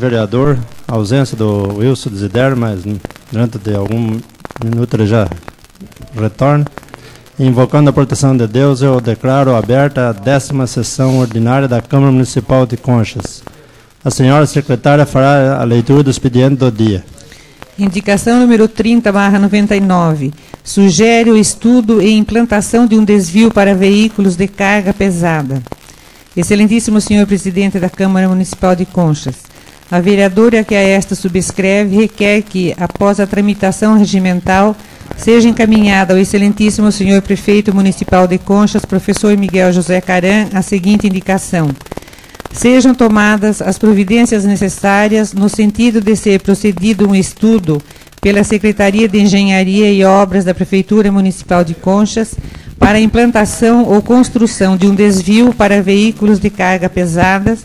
vereador, a ausência do Wilson Desidério, mas dentro de algum minuto ele já retorna. Invocando a proteção de Deus, eu declaro aberta a 10ª sessão ordinária da Câmara Municipal de Conchas. A senhora secretária fará a leitura do expediente do dia. Indicação número 30/99. Sugere o estudo e implantação de um desvio para veículos de carga pesada. Excelentíssimo senhor presidente da Câmara Municipal de Conchas, a vereadora que a esta subscreve requer que, após a tramitação regimental, seja encaminhada ao excelentíssimo senhor prefeito municipal de Conchas, professor Miguel José Caram, a seguinte indicação: sejam tomadas as providências necessárias no sentido de ser procedido um estudo pela Secretaria de Engenharia e Obras da Prefeitura Municipal de Conchas para a implantação ou construção de um desvio para veículos de carga pesadas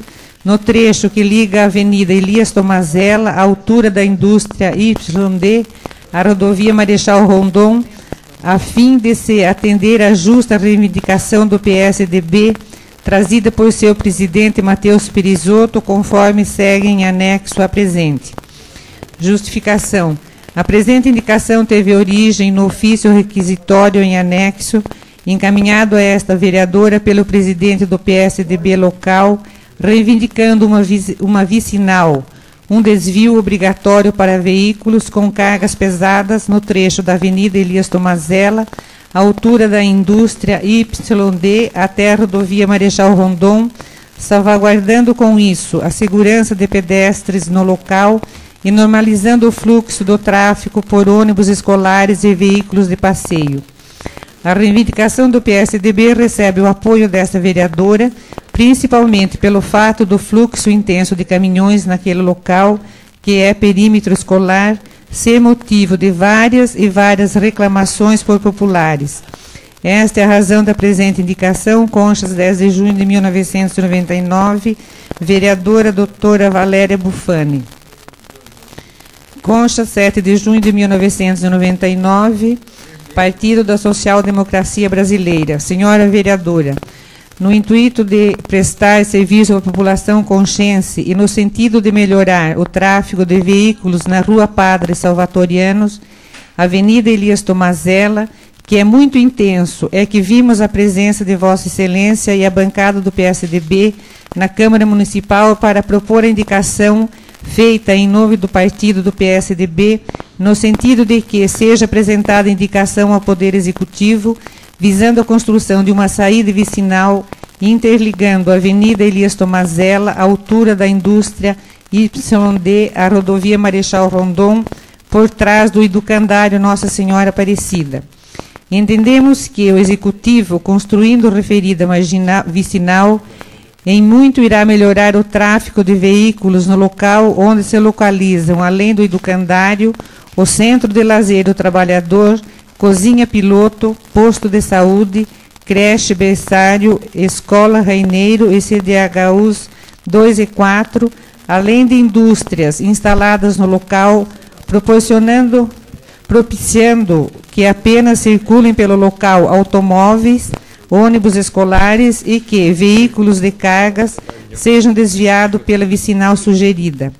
no trecho que liga a Avenida Elias Tomazella, à altura da indústria YD, à rodovia Marechal Rondon, a fim de se atender à justa reivindicação do PSDB, trazida por seu presidente Matheus Pirisotto, conforme segue em anexo à presente. Justificação. A presente indicação teve origem no ofício requisitório em anexo, encaminhado a esta vereadora pelo presidente do PSDB local, reivindicando uma vicinal, um desvio obrigatório para veículos com cargas pesadas no trecho da Avenida Elias Tomazella, à altura da indústria YD até a rodovia Marechal Rondon, salvaguardando com isso a segurança de pedestres no local e normalizando o fluxo do tráfego por ônibus escolares e veículos de passeio. A reivindicação do PSDB recebe o apoio desta vereadora, principalmente pelo fato do fluxo intenso de caminhões naquele local, que é perímetro escolar, ser motivo de várias reclamações por populares. Esta é a razão da presente indicação. Conchas, 10 de junho de 1999, vereadora doutora Valéria Bufani. Conchas, 7 de junho de 1999, Partido da Social Democracia Brasileira. Senhora vereadora, no intuito de prestar serviço à população conchense e no sentido de melhorar o tráfego de veículos na Rua Padre Salvatorianos, Avenida Elias Tomazella, que é muito intenso, é que vimos a presença de Vossa Excelência e a bancada do PSDB na Câmara Municipal para propor a indicação feita em nome do partido do PSDB, no sentido de que seja apresentada indicação ao Poder Executivo, visando a construção de uma saída vicinal interligando a Avenida Elias Tomazella, à altura da indústria YD, a rodovia Marechal Rondon, por trás do educandário Nossa Senhora Aparecida. Entendemos que o Executivo, construindo referida vicinal, em muito irá melhorar o tráfego de veículos no local onde se localizam, além do educandário, o Centro de Lazer do Trabalhador, Cozinha Piloto, Posto de Saúde, Creche Berçário, Escola Reineiro e CDHUs 2 e 4, além de indústrias instaladas no local, propiciando que apenas circulem pelo local automóveis, ônibus escolares e que veículos de cargas sejam desviados pela vicinal sugerida.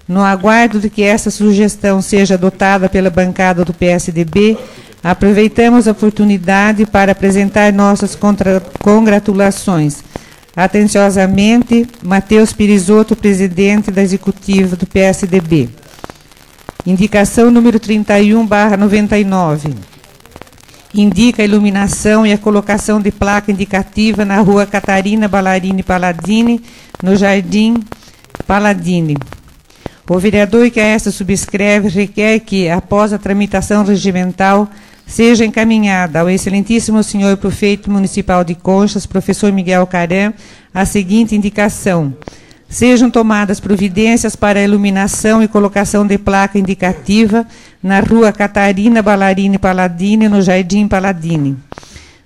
No aguardo de que essa sugestão seja adotada pela bancada do PSDB, aproveitamos a oportunidade para apresentar nossas congratulações. Atenciosamente, Matheus Pirisotto, presidente da executiva do PSDB. Indicação número 31/99. Indica a iluminação e a colocação de placa indicativa na Rua Catarina Ballarini Palladini, no Jardim Palladini. O vereador que a esta subscreve requer que, após a tramitação regimental, seja encaminhada ao excelentíssimo senhor prefeito municipal de Conchas, professor Miguel Caram, a seguinte indicação: sejam tomadas providências para a iluminação e colocação de placa indicativa na Rua Catarina Ballarini Palladini, no Jardim Palladini.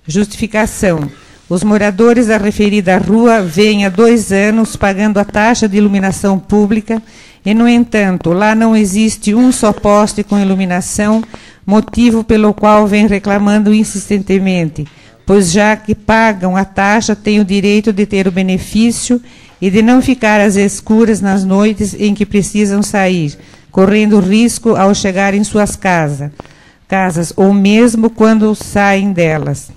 Justificação. Os moradores da referida rua vêm há 2 anos pagando a taxa de iluminação pública e, no entanto, lá não existe um só poste com iluminação, motivo pelo qual vem reclamando insistentemente, pois já que pagam a taxa, têm o direito de ter o benefício e de não ficar às escuras nas noites em que precisam sair, correndo risco ao chegar em suas casas, ou mesmo quando saem delas.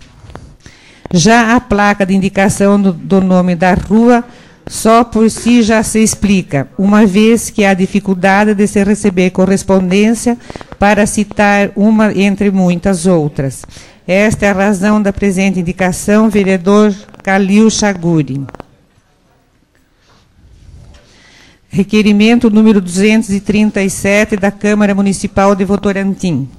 Já a placa de indicação do nome da rua, só por si já se explica, uma vez que há dificuldade de se receber correspondência, para citar uma entre muitas outras. Esta é a razão da presente indicação, vereador Calil Chaguri. Requerimento número 237 da Câmara Municipal de Votorantim.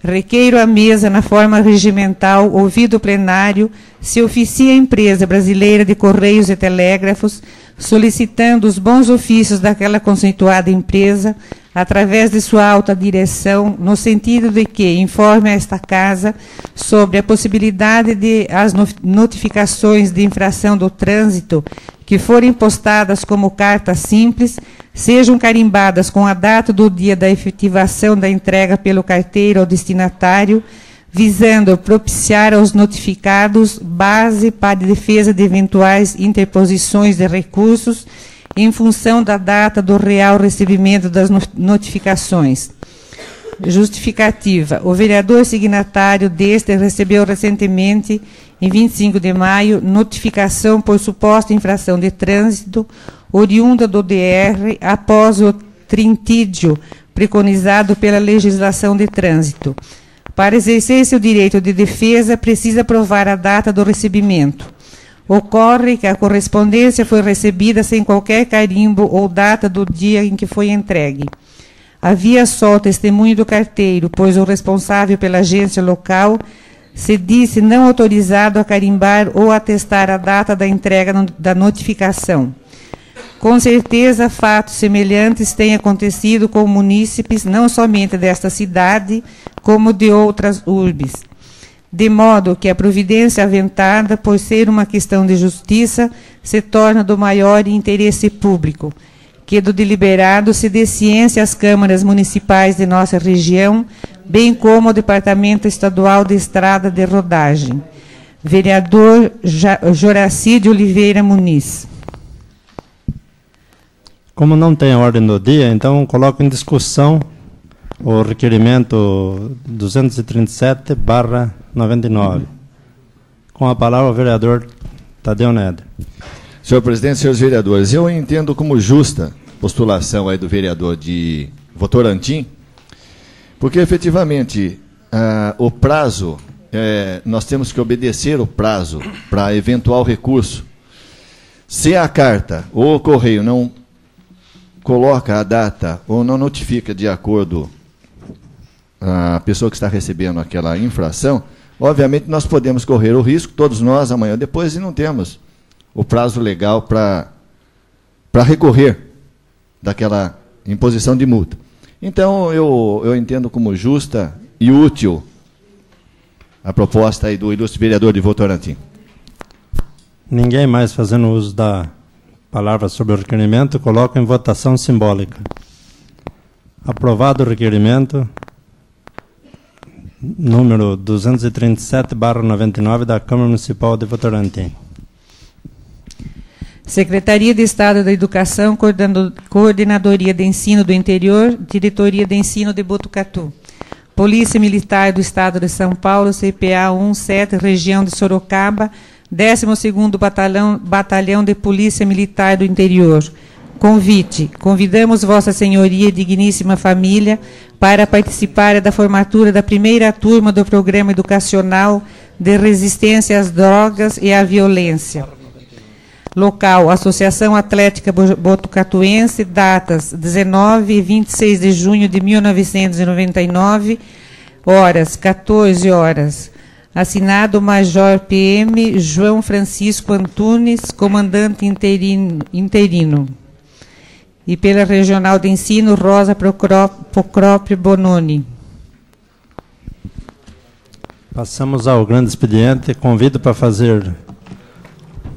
Requeiro à mesa, na forma regimental, ouvido o plenário, se oficia a Empresa Brasileira de Correios e Telégrafos, solicitando os bons ofícios daquela conceituada empresa, através de sua alta direção, no sentido de que informe a esta Casa sobre a possibilidade de as notificações de infração do trânsito que forem postadas como carta simples, sejam carimbadas com a data do dia da efetivação da entrega pelo carteiro ao destinatário, visando propiciar aos notificados base para defesa de eventuais interposições de recursos em função da data do real recebimento das notificações. Justificativa. O vereador signatário deste recebeu recentemente, em 25 de maio, notificação por suposta infração de trânsito oriunda do DR após o trintídio preconizado pela legislação de trânsito. Para exercer seu direito de defesa, precisa provar a data do recebimento. Ocorre que a correspondência foi recebida sem qualquer carimbo ou data do dia em que foi entregue. Havia só o testemunho do carteiro, pois o responsável pela agência local se disse não autorizado a carimbar ou atestar a data da entrega da notificação. Com certeza, fatos semelhantes têm acontecido com munícipes, não somente desta cidade, como de outras urbes. De modo que a providência aventada, por ser uma questão de justiça, se torna do maior interesse público, que do deliberado se dê ciência às câmaras municipais de nossa região, bem como ao Departamento Estadual de Estrada de Rodagem. Vereador Joraci de Oliveira Muniz. Como não tem ordem do dia, então coloco em discussão o requerimento 237/99. Com a palavra o vereador Tadeu Neder. Senhor presidente, senhores vereadores, eu entendo como justa a postulação aí do vereador de Votorantim, porque efetivamente o prazo, nós temos que obedecer o prazo para eventual recurso. Se a carta ou o correio não coloca a data ou não notifica de acordo a pessoa que está recebendo aquela infração, obviamente nós podemos correr o risco, todos nós, amanhã ou depois, e não temos o prazo legal para recorrer daquela imposição de multa. Então, eu entendo como justa e útil a proposta aí do ilustre vereador de Votorantim. Ninguém mais fazendo uso da palavra sobre o requerimento, coloco em votação simbólica. Aprovado o requerimento número 237/99 da Câmara Municipal de Votorantim. Secretaria de Estado da Educação, Coordenadoria de Ensino do Interior, Diretoria de Ensino de Botucatu. Polícia Militar do Estado de São Paulo, CPA 17, Região de Sorocaba, 12º Batalhão de Polícia Militar do Interior. Convite. Convidamos Vossa Senhoria e digníssima família para participar da formatura da primeira turma do Programa Educacional de Resistência às Drogas e à Violência. Local, Associação Atlética Botucatuense, datas 19 e 26 de junho de 1999, horas 14 horas. Assinado Major PM João Francisco Antunes, comandante interino. E pela Regional de Ensino, Rosa Procrópio Bononi. Passamos ao grande expediente. Convido para fazer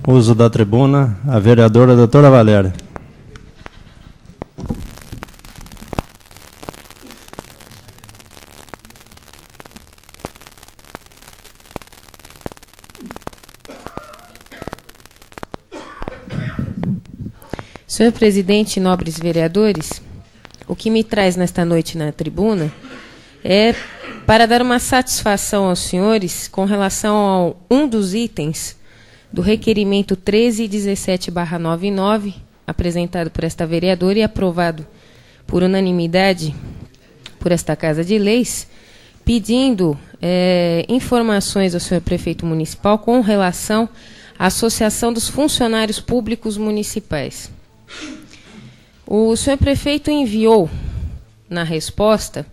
uso da tribuna a vereadora doutora Valéria. Senhor presidente, nobres vereadores, o que me traz nesta noite na tribuna é para dar uma satisfação aos senhores com relação a um dos itens do requerimento 1317/99, apresentado por esta vereadora e aprovado por unanimidade por esta Casa de Leis, pedindo informações ao senhor prefeito municipal com relação à Associação dos Funcionários Públicos Municipais. O senhor prefeito enviou, na resposta,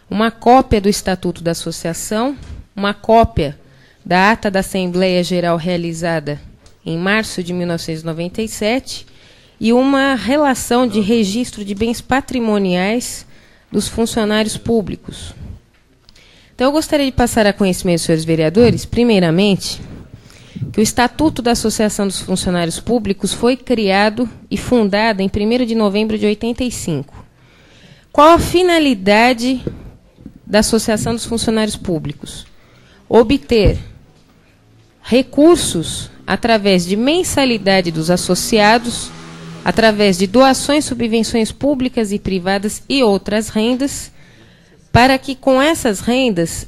uma cópia do Estatuto da Associação, uma cópia da ata da Assembleia Geral realizada em março de 1997 e uma relação de registro de bens patrimoniais dos funcionários públicos. Então, eu gostaria de passar a conhecimento dos senhores vereadores, primeiramente, que o Estatuto da Associação dos Funcionários Públicos foi criado e fundado em 1º de novembro de 85. Qual a finalidade da Associação dos Funcionários Públicos? Obter recursos através de mensalidade dos associados, através de doações, subvenções públicas e privadas e outras rendas, para que com essas rendas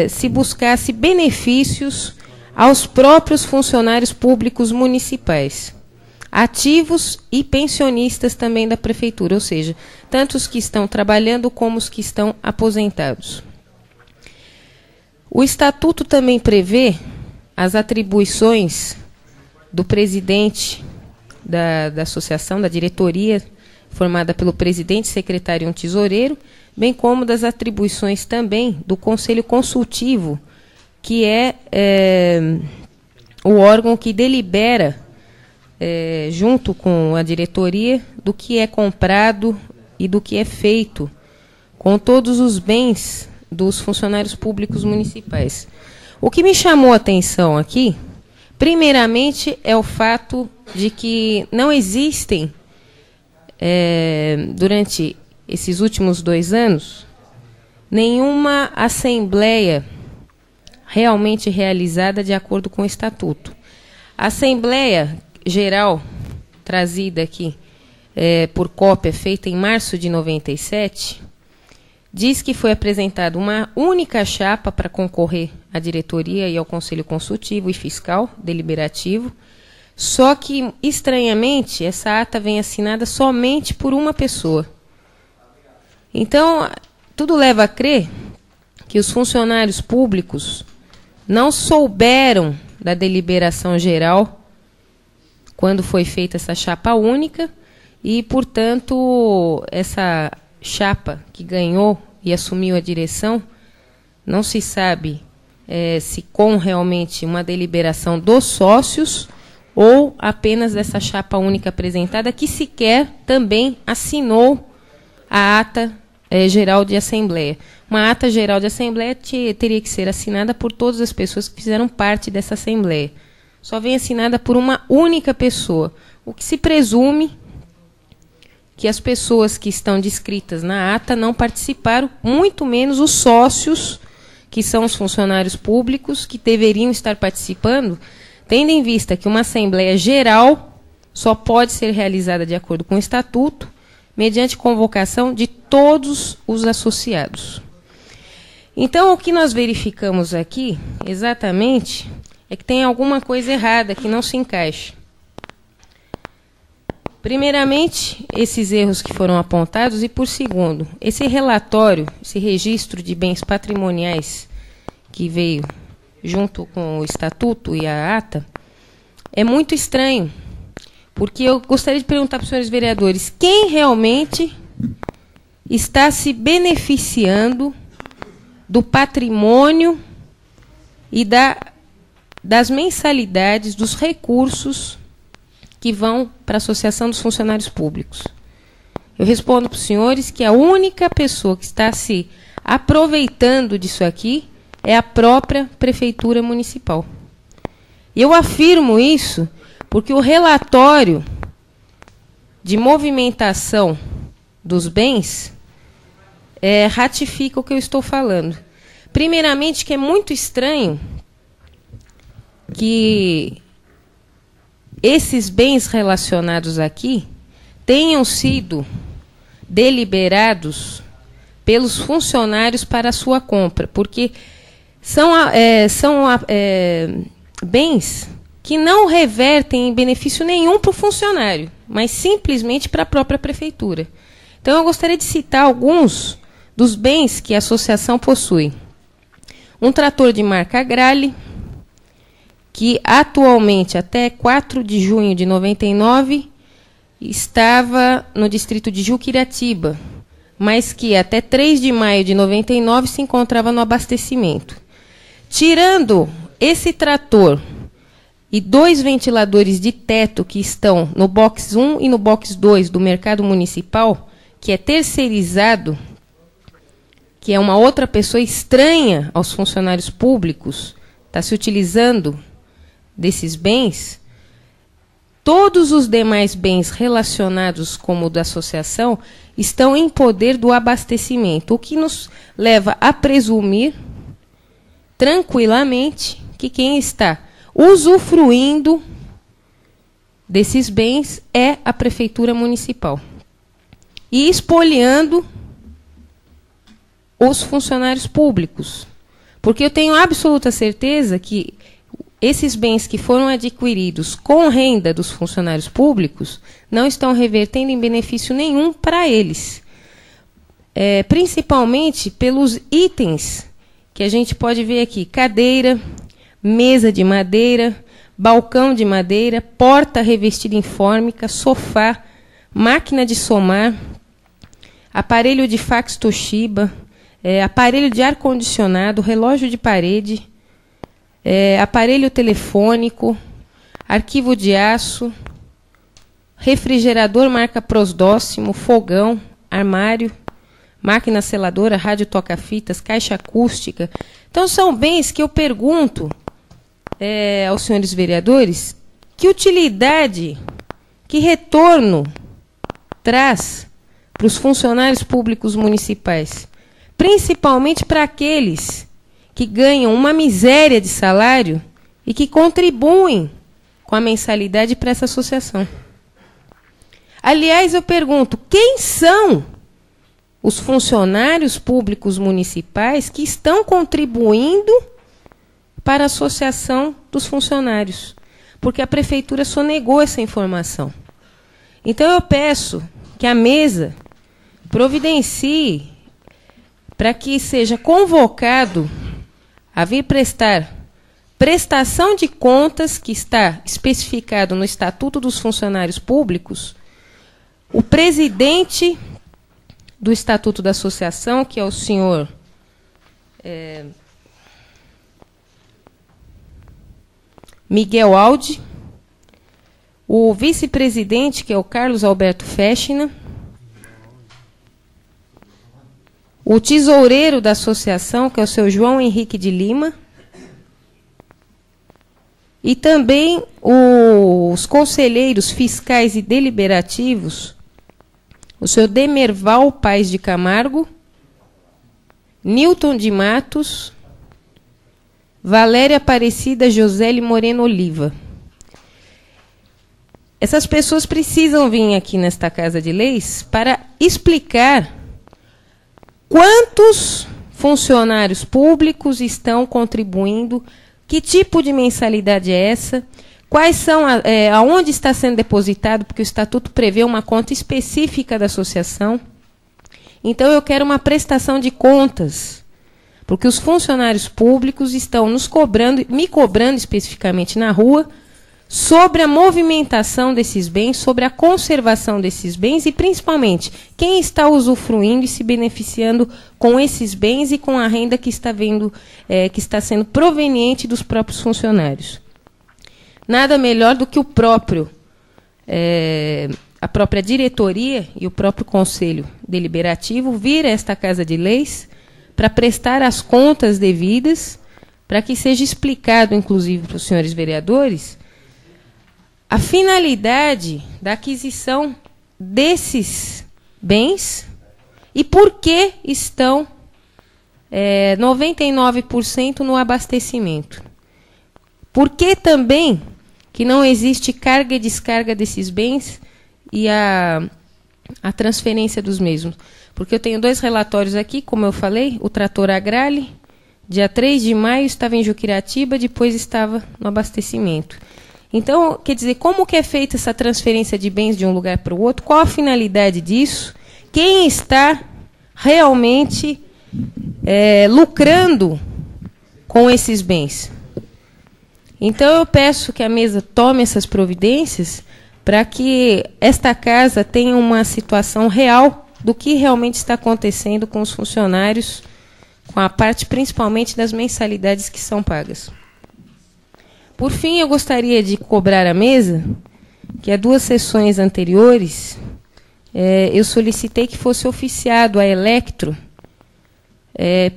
se buscasse benefícios aos próprios funcionários públicos municipais, ativos e pensionistas também da prefeitura, ou seja, tanto os que estão trabalhando como os que estão aposentados. O Estatuto também prevê as atribuições do presidente da associação, da diretoria, formada pelo presidente, secretário e um tesoureiro, bem como das atribuições também do Conselho Consultivo, que é o órgão que delibera, junto com a diretoria, do que é comprado e do que é feito com todos os bens dos funcionários públicos municipais. O que me chamou a atenção aqui, primeiramente, é o fato de que não existem, durante esses últimos 2 anos, nenhuma assembleia realmente realizada de acordo com o Estatuto. A Assembleia Geral, trazida aqui por cópia, feita em março de 97, diz que foi apresentada uma única chapa para concorrer à diretoria e ao Conselho Consultivo e Fiscal Deliberativo, só que, estranhamente, essa ata vem assinada somente por uma pessoa. Então, tudo leva a crer que os funcionários públicos não souberam da deliberação geral quando foi feita essa chapa única e, portanto, essa chapa que ganhou e assumiu a direção, não se sabe se com realmente uma deliberação dos sócios ou apenas dessa chapa única apresentada, que sequer também assinou a ata geral de Assembleia. Uma ata geral de Assembleia teria que ser assinada por todas as pessoas que fizeram parte dessa Assembleia. Só vem assinada por uma única pessoa, o que se presume que as pessoas que estão descritas na ata não participaram, muito menos os sócios, que são os funcionários públicos, que deveriam estar participando, tendo em vista que uma Assembleia Geral só pode ser realizada de acordo com o Estatuto, mediante convocação de todos os associados. Então, o que nós verificamos aqui, exatamente, é que tem alguma coisa errada que não se encaixa. Primeiramente, esses erros que foram apontados, e por segundo, esse relatório, esse registro de bens patrimoniais que veio junto com o Estatuto e a ata, é muito estranho, porque eu gostaria de perguntar para os senhores vereadores, quem realmente está se beneficiando do patrimônio e das mensalidades, dos recursos que vão para a Associação dos Funcionários Públicos? Eu respondo para os senhores que a única pessoa que está se aproveitando disso aqui é a própria Prefeitura Municipal. E eu afirmo isso porque o relatório de movimentação dos bens ratifica o que eu estou falando. Primeiramente, que é muito estranho que esses bens relacionados aqui tenham sido deliberados pelos funcionários para a sua compra, porque são bens que não revertem em benefício nenhum para o funcionário, mas simplesmente para a própria prefeitura. Então, eu gostaria de citar alguns dos bens que a associação possui. Um trator de marca Agrale, que atualmente, até 4 de junho de 99, estava no distrito de Juquiratiba, mas que até 3 de maio de 99 se encontrava no abastecimento. Tirando esse trator e 2 ventiladores de teto que estão no box 1 e no box 2 do mercado municipal, que é terceirizado, que é uma outra pessoa estranha aos funcionários públicos, está se utilizando desses bens, todos os demais bens relacionados como o da associação estão em poder do abastecimento, o que nos leva a presumir tranquilamente que quem está usufruindo desses bens é a Prefeitura Municipal. E espoliando os funcionários públicos. Porque eu tenho absoluta certeza que esses bens que foram adquiridos com renda dos funcionários públicos não estão revertendo em benefício nenhum para eles. Principalmente pelos itens que a gente pode ver aqui: cadeira, mesa de madeira, balcão de madeira, porta revestida em fórmica, sofá, máquina de somar, aparelho de fax Toshiba, aparelho de ar-condicionado, relógio de parede, aparelho telefônico, arquivo de aço, refrigerador marca Prosdóximo, fogão, armário, máquina seladora, rádio toca-fitas, caixa acústica. Então, são bens que eu pergunto aos senhores vereadores que utilidade, que retorno traz para os funcionários públicos municipais, principalmente para aqueles que ganham uma miséria de salário e que contribuem com a mensalidade para essa associação. Aliás, eu pergunto, quem são os funcionários públicos municipais que estão contribuindo para a associação dos funcionários? Porque a prefeitura sonegou essa informação. Então, eu peço que a mesa providencie para que seja convocado a vir prestar prestação de contas, que está especificado no Estatuto dos Funcionários Públicos, o presidente do Estatuto da Associação, que é o senhor Miguel Aldi, o vice-presidente, que é o Carlos Alberto Fechina, o tesoureiro da associação, que é o seu João Henrique de Lima, e também os conselheiros fiscais e deliberativos, o senhor Demerval Paes de Camargo, Newton de Matos, Valéria Aparecida Josele Moreno Oliva. Essas pessoas precisam vir aqui nesta Casa de Leis para explicar quantos funcionários públicos estão contribuindo, que tipo de mensalidade é essa, quais são, aonde está sendo depositado, porque o Estatuto prevê uma conta específica da associação. Então, eu quero uma prestação de contas, porque os funcionários públicos estão me cobrando especificamente na rua, sobre a movimentação desses bens, sobre a conservação desses bens e, principalmente, quem está usufruindo e se beneficiando com esses bens e com a renda que está sendo proveniente dos próprios funcionários. Nada melhor do que a própria diretoria e o próprio Conselho Deliberativo vir a esta Casa de Leis para prestar as contas devidas, para que seja explicado, inclusive, para os senhores vereadores, a finalidade da aquisição desses bens e por que estão 99% no abastecimento. Por que também que não existe carga e descarga desses bens e a transferência dos mesmos. Porque eu tenho 2 relatórios aqui, como eu falei, o trator Agrale, dia 3 de maio estava em Juquiratiba, depois estava no abastecimento. Então, quer dizer, como que é feita essa transferência de bens de um lugar para o outro? Qual a finalidade disso? Quem está realmente lucrando com esses bens? Então, eu peço que a mesa tome essas providências para que esta casa tenha uma situação real do que realmente está acontecendo com os funcionários, com a parte principalmente das mensalidades que são pagas. Por fim, eu gostaria de cobrar à mesa que há 2 sessões anteriores eu solicitei que fosse oficiado a Electro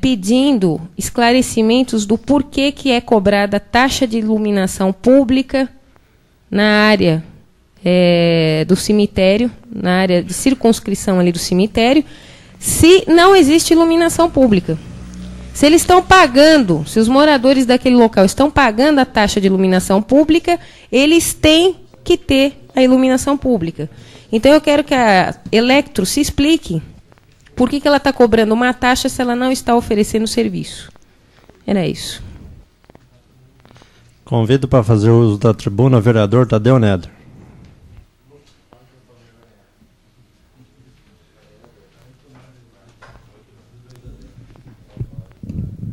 pedindo esclarecimentos do porquê que é cobrada taxa de iluminação pública na área do cemitério, na área de circunscrição ali do cemitério, se não existe iluminação pública. Se eles estão pagando, se os moradores daquele local estão pagando a taxa de iluminação pública, eles têm que ter a iluminação pública. Então, eu quero que a Electro se explique por que ela está cobrando uma taxa se ela não está oferecendo serviço. Era isso. Convido para fazer uso da tribuna o vereador Tadeu Neder.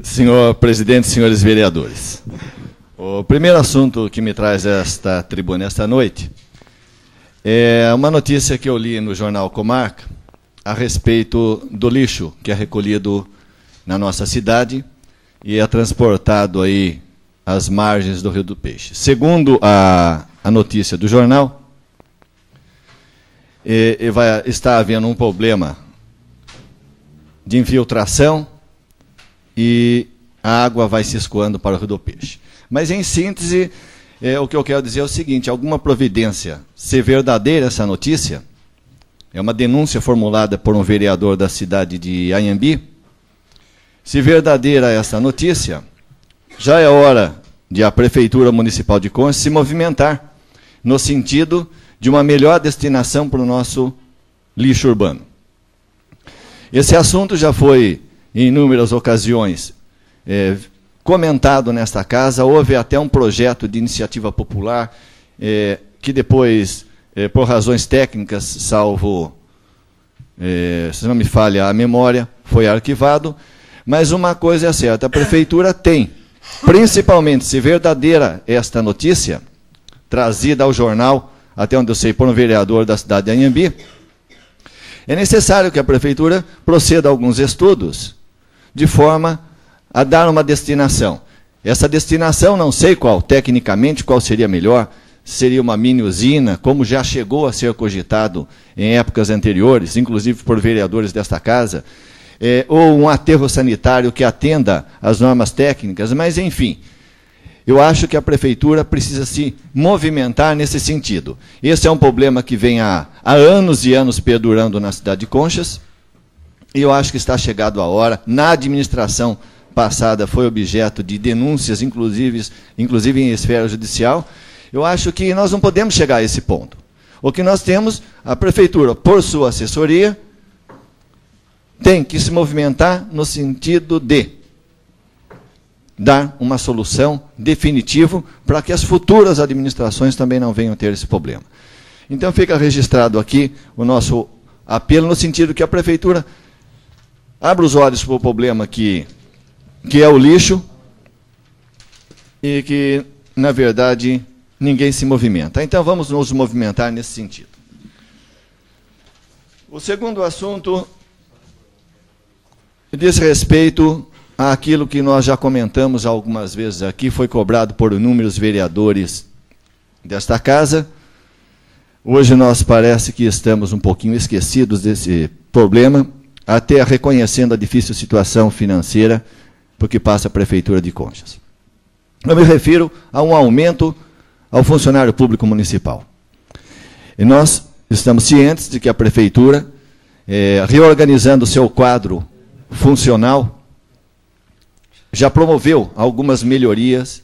Senhor presidente, senhores vereadores, o primeiro assunto que me traz esta tribuna esta noite é uma notícia que eu li no jornal Comarca a respeito do lixo que é recolhido na nossa cidade e é transportado aí às margens do Rio do Peixe. Segundo a notícia do jornal, está havendo um problema de infiltração e a água vai se escoando para o Rio do Peixe. Mas, em síntese, o que eu quero dizer é o seguinte: alguma providência, se verdadeira essa notícia, é uma denúncia formulada por um vereador da cidade de Anhembi, se verdadeira essa notícia, já é hora de a Prefeitura Municipal de Conchas se movimentar no sentido de uma melhor destinação para o nosso lixo urbano. Esse assunto já foi em inúmeras ocasiões comentado nesta casa. Houve até um projeto de iniciativa popular que depois, por razões técnicas, salvo, se não me falha a memória, foi arquivado. Mas uma coisa é certa: a Prefeitura tem, principalmente se verdadeira esta notícia, trazida ao jornal, até onde eu sei, por um vereador da cidade de Anhembi, é necessário que a Prefeitura proceda a alguns estudos de forma a dar uma destinação. Essa destinação, não sei qual, tecnicamente, qual seria melhor, seria uma mini usina, como já chegou a ser cogitado em épocas anteriores, inclusive por vereadores desta casa, ou um aterro sanitário que atenda às normas técnicas, mas, enfim, eu acho que a Prefeitura precisa se movimentar nesse sentido. Esse é um problema que vem há anos e anos perdurando na cidade de Conchas, e eu acho que está chegado a hora. Na administração passada foi objeto de denúncias, inclusive em esfera judicial. Eu acho que nós não podemos chegar a esse ponto. O que nós temos, a Prefeitura, por sua assessoria, tem que se movimentar no sentido de dar uma solução definitiva para que as futuras administrações também não venham ter esse problema. Então fica registrado aqui o nosso apelo no sentido que a Prefeitura abra os olhos para o problema que é o lixo e que, na verdade, ninguém se movimenta. Então vamos nos movimentar nesse sentido. O segundo assunto diz respeito àquilo que nós já comentamos algumas vezes aqui, foi cobrado por inúmeros vereadores desta casa. Hoje nós parece que estamos um pouquinho esquecidos desse problema, até reconhecendo a difícil situação financeira por que passa a Prefeitura de Conchas. Eu me refiro a um aumento ao funcionário público municipal. E nós estamos cientes de que a Prefeitura, reorganizando o seu quadro funcional, já promoveu algumas melhorias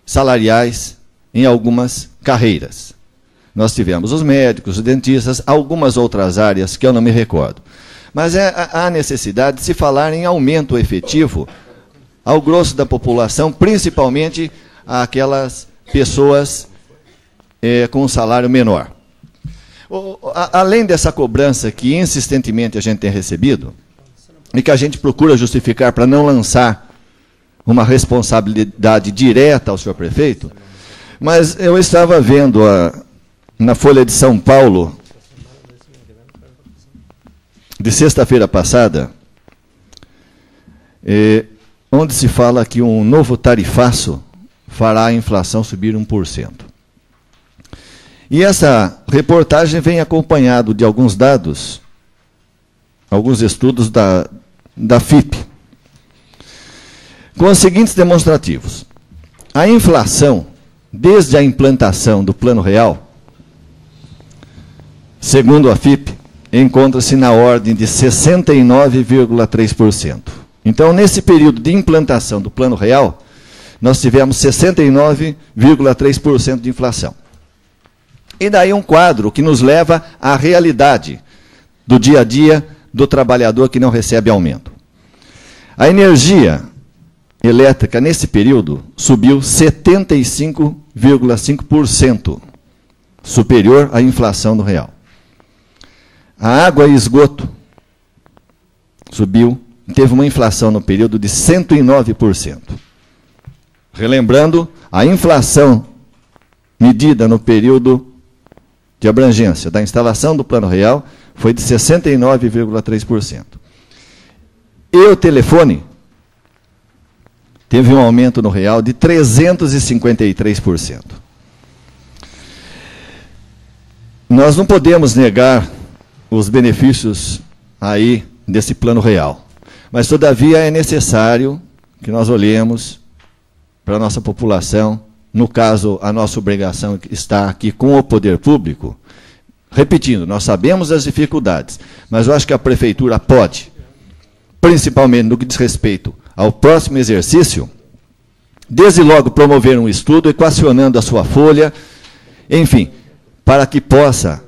salariais em algumas carreiras. Nós tivemos os médicos, os dentistas, algumas outras áreas que eu não me recordo. Mas há necessidade de se falar em aumento efetivo ao grosso da população, principalmente aquelas pessoas com um salário menor. Além dessa cobrança que insistentemente a gente tem recebido, e que a gente procura justificar para não lançar uma responsabilidade direta ao senhor prefeito, mas eu estava vendo na Folha de São Paulo, de sexta-feira passada, onde se fala que um novo tarifaço fará a inflação subir 1%. E essa reportagem vem acompanhado de alguns dados, alguns estudos da FIP, com os seguintes demonstrativos. A inflação, desde a implantação do Plano Real, segundo a FIP, encontra-se na ordem de 69,3%. Então, nesse período de implantação do Plano Real, nós tivemos 69,3% de inflação. E daí um quadro que nos leva à realidade do dia a dia do trabalhador que não recebe aumento. A energia elétrica, nesse período, subiu 75,5%, superior à inflação do real. A água e esgoto subiu, teve uma inflação no período de 109%. Relembrando, a inflação medida no período de abrangência da instalação do Plano Real foi de 69,3%. E o telefone teve um aumento no real de 353%. Nós não podemos negar os benefícios aí desse Plano Real, mas todavia é necessário que nós olhemos para a nossa população, no caso, a nossa obrigação está aqui com o poder público. Repetindo, nós sabemos as dificuldades, mas eu acho que a prefeitura pode, principalmente no que diz respeito ao próximo exercício, desde logo promover um estudo equacionando a sua folha, enfim, para que possa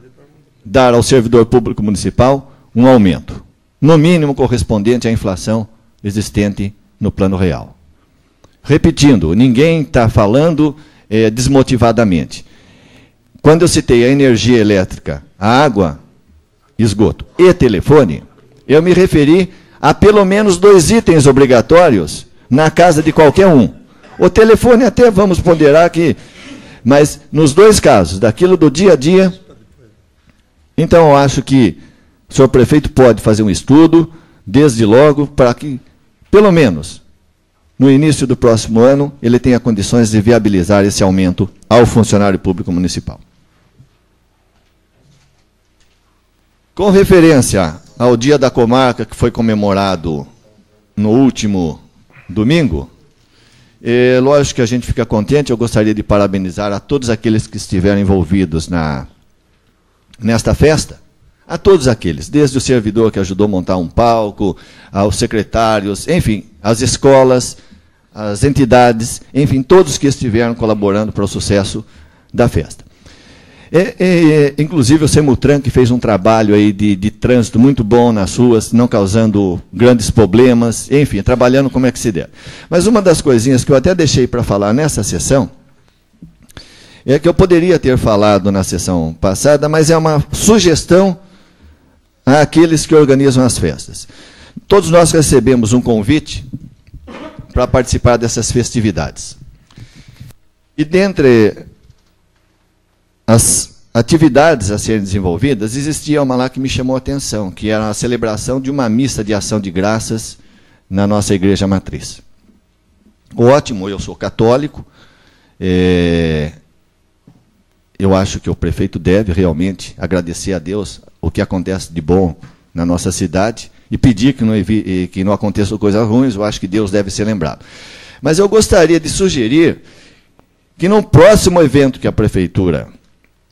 dar ao servidor público municipal um aumento, no mínimo correspondente à inflação existente no Plano Real. Repetindo, ninguém está falando desmotivadamente. Quando eu citei a energia elétrica, a água, esgoto e telefone, eu me referi a pelo menos 2 itens obrigatórios na casa de qualquer um. O telefone até vamos ponderar aqui, mas nos 2 casos, daquilo do dia a dia, então eu acho que o senhor prefeito pode fazer um estudo, desde logo, para que, pelo menos, no início do próximo ano, ele tenha condições de viabilizar esse aumento ao funcionário público municipal. Com referência ao Dia da Comarca, que foi comemorado no último domingo, lógico que a gente fica contente, eu gostaria de parabenizar a todos aqueles que estiveram envolvidos nesta festa, a todos aqueles, desde o servidor que ajudou a montar um palco, aos secretários, enfim, as escolas, as entidades, enfim, todos que estiveram colaborando para o sucesso da festa. Inclusive o Semutran, que fez um trabalho aí de trânsito muito bom nas ruas, não causando grandes problemas, enfim, trabalhando como é que se der. Mas uma das coisinhas que eu até deixei para falar nessa sessão, é que eu poderia ter falado na sessão passada, mas é uma sugestão àqueles que organizam as festas. Todos nós recebemos um convite para participar dessas festividades. E dentre as atividades a serem desenvolvidas, existia uma lá que me chamou a atenção, que era a celebração de uma missa de ação de graças na nossa igreja matriz. Ótimo, eu sou católico, eu acho que o prefeito deve realmente agradecer a Deus o que acontece de bom na nossa cidade e pedir que não aconteçam coisas ruins, eu acho que Deus deve ser lembrado. Mas eu gostaria de sugerir que no próximo evento que a prefeitura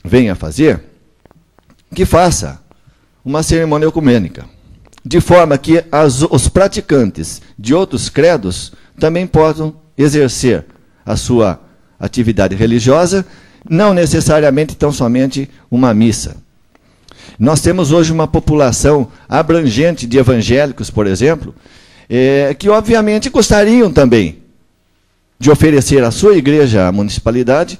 venha fazer, que faça uma cerimônia ecumênica, de forma que os praticantes de outros credos também possam exercer a sua atividade religiosa não necessariamente tão somente uma missa. Nós temos hoje uma população abrangente de evangélicos, por exemplo, que obviamente gostariam também de oferecer a sua igreja à municipalidade,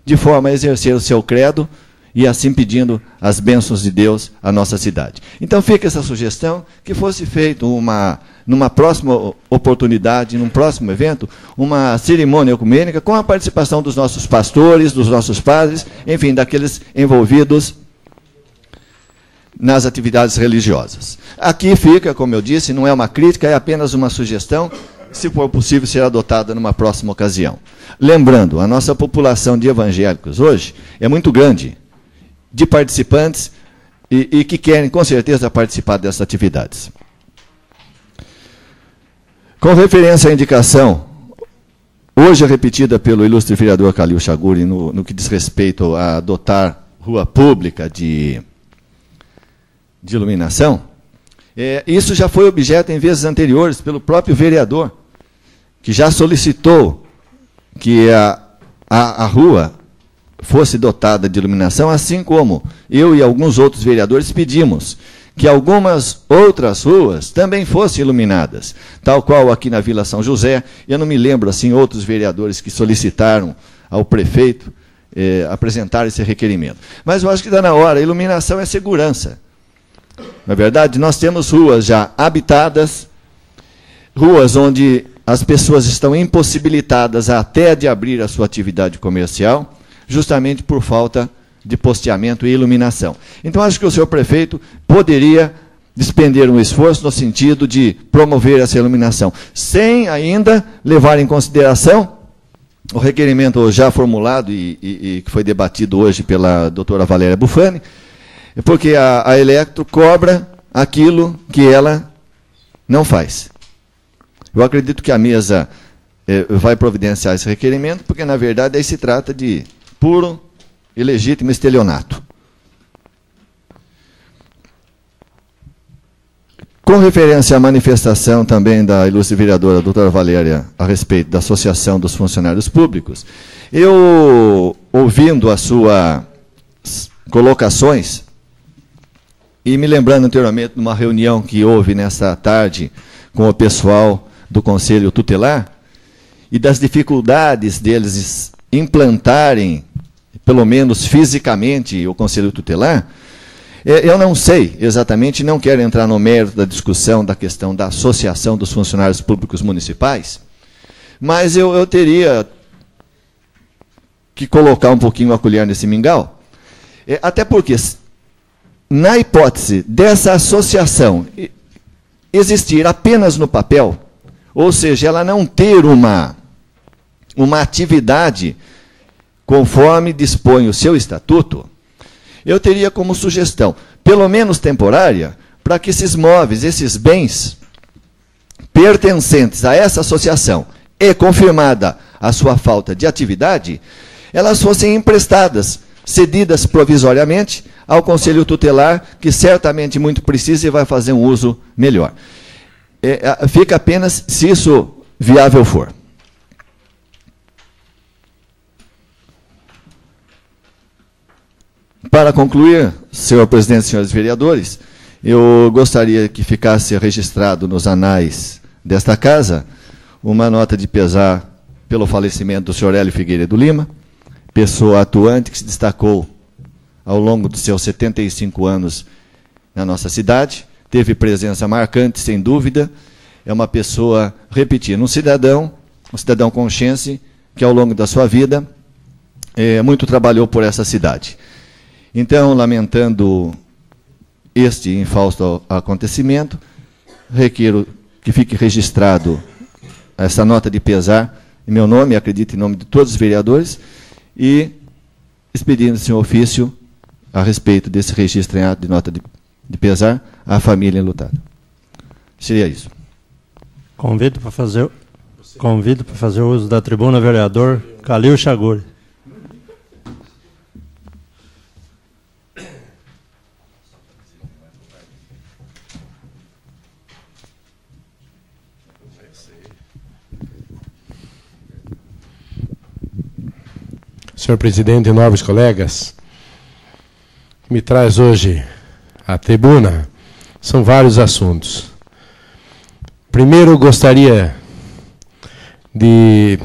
de forma a exercer o seu credo e assim pedindo as bênçãos de Deus à nossa cidade. Então fica essa sugestão que fosse feita numa próxima oportunidade, num próximo evento, uma cerimônia ecumênica com a participação dos nossos pastores, dos nossos padres, enfim, daqueles envolvidos nas atividades religiosas. Aqui fica, como eu disse, não é uma crítica, é apenas uma sugestão, se for possível ser adotada numa próxima ocasião. Lembrando, a nossa população de evangélicos hoje é muito grande, de participantes e que querem, com certeza, participar dessas atividades. Com referência à indicação, hoje repetida pelo ilustre vereador Calil Chaguri, no que diz respeito a adotar rua pública de iluminação, isso já foi objeto em vezes anteriores pelo próprio vereador, que já solicitou que a rua fosse dotada de iluminação, assim como eu e alguns outros vereadores pedimos que algumas outras ruas também fossem iluminadas, tal qual aqui na Vila São José. Eu não me lembro assim outros vereadores que solicitaram ao prefeito apresentar esse requerimento. Mas eu acho que está na hora. A iluminação é segurança. Na verdade, nós temos ruas já habitadas, ruas onde as pessoas estão impossibilitadas até de abrir a sua atividade comercial, justamente por falta de posteamento e iluminação. Então, acho que o senhor prefeito poderia despender um esforço no sentido de promover essa iluminação, sem ainda levar em consideração o requerimento já formulado e que foi debatido hoje pela doutora Valéria Bufani, porque a Electro cobra aquilo que ela não faz. Eu acredito que a mesa vai providenciar esse requerimento, porque, na verdade, aí se trata de puro e legítimo estelionato. Com referência à manifestação também da ilustre vereadora doutora Valéria a respeito da Associação dos Funcionários Públicos, eu, ouvindo as suas colocações, e me lembrando anteriormente de uma reunião que houve nessa tarde com o pessoal do Conselho Tutelar, e das dificuldades deles implantarem, pelo menos fisicamente, o Conselho Tutelar, eu não sei exatamente, não quero entrar no mérito da discussão da questão da Associação dos Funcionários Públicos Municipais, mas eu teria que colocar um pouquinho a colher nesse mingau, até porque, na hipótese dessa associação existir apenas no papel, ou seja, ela não ter uma atividade conforme dispõe o seu estatuto, eu teria como sugestão, pelo menos temporária, para que esses móveis, esses bens pertencentes a essa associação e confirmada a sua falta de atividade, elas fossem emprestadas, cedidas provisoriamente ao Conselho Tutelar, que certamente muito precisa e vai fazer um uso melhor. Fica apenas se isso viável for. Para concluir, senhor presidente e senhores vereadores, eu gostaria que ficasse registrado nos anais desta casa uma nota de pesar pelo falecimento do senhor Hélio Figueiredo Lima, pessoa atuante que se destacou ao longo dos seus 75 anos na nossa cidade, teve presença marcante, sem dúvida, é uma pessoa, repetindo, um cidadão consciente, que ao longo da sua vida muito trabalhou por essa cidade. Então, lamentando este infausto acontecimento, requiro que fique registrado essa nota de pesar em meu nome, acredito em nome de todos os vereadores, e expedindo-se um ofício a respeito desse registro em ato de nota de pesar à família enlutada. Seria isso. Convido para fazer o uso da tribuna o vereador Calil Chaguri. senhor presidente e nobres colegas, que me traz hoje à tribuna, são vários assuntos. Primeiro, eu gostaria de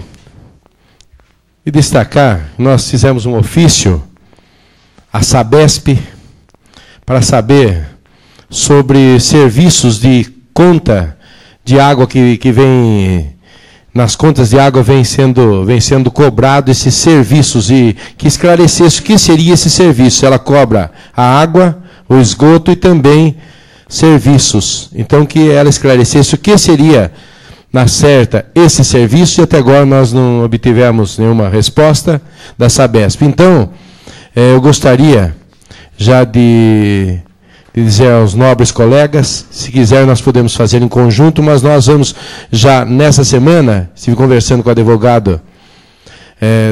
destacar, nós fizemos um ofício à Sabesp para saber sobre serviços de conta de água que vem, nas contas de água vem sendo cobrado esses serviços, e que esclarecesse o que seria esse serviço. Ela cobra a água, o esgoto e também serviços. Então, que ela esclarecesse o que seria, na certa, esse serviço, e até agora nós não obtivemos nenhuma resposta da Sabesp. Então, eu gostaria já de dizer aos nobres colegas, se quiser nós podemos fazer em conjunto, mas nós vamos já nessa semana, estive conversando com o advogado